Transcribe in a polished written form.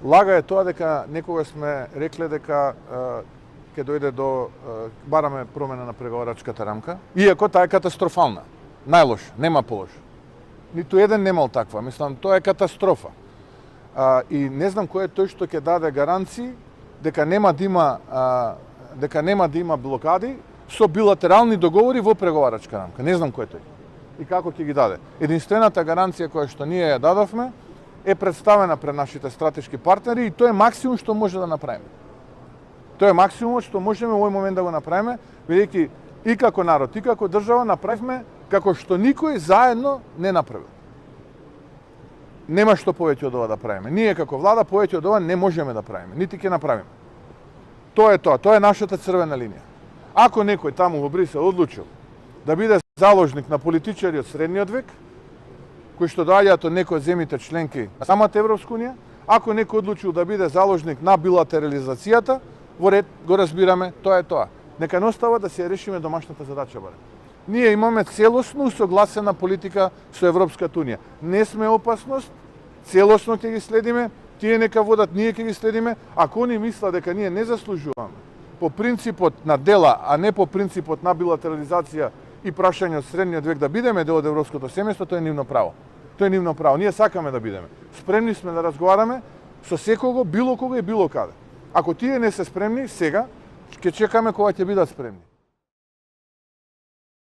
Лага е тоа дека некогаш сме рекле дека ќе дојде до бараме промена на преговарачката рамка, иако таа е катастрофална. Најлош, нема полош. Ниту еден немал таква, мислам, тоа е катастрофа. И не знам кој е тој што ќе даде гаранции дека нема да има блокади со билатерални договори во преговарачка рамка. Не знам кој е тој и како ќе ги даде. Единствената гаранција која што ние ја дадовме е представена пред нашите стратешки партнери и тоа е максимум што може да направиме. Тоа е максимумот што можеме во овој момент да го направиме, бидејќи и како народ, и како држава направивме како што никој заедно не направил. Нема што повеќе од ова да правиме. Ние како влада повеќе од ова не можеме да правиме, нити ќе направиме. Тоа е нашата црвена линија. Ако некој таму во Брисел одлучил да биде заложник на политичари од средниот век, кои што доаѓаат од некои од земјите членки на самата Европска унија, ако некој одлучил да биде заложник на билатерализацијата, во ред го разбираме, тоа е тоа. Нека не остава да се решиме домашната задача барем. Ние имаме целосно усогласена политика со Европската унија. Не сме опасност, целосно ќе ги следиме, тие нека водат, ние ќе ги следиме. Ако они мислат дека ние не заслужуваме по принципот на дела, а не по принципот на билатерализација и прашање од средниот век да бидеме дел од европското семејство, тоа е нивно право. Тоа е нивно право. Ние сакаме да бидеме. Спремни сме да разговараме со секого, било кога и било каде. Ако тие не се спремни, сега ќе чекаме кога ќе бидат спремни.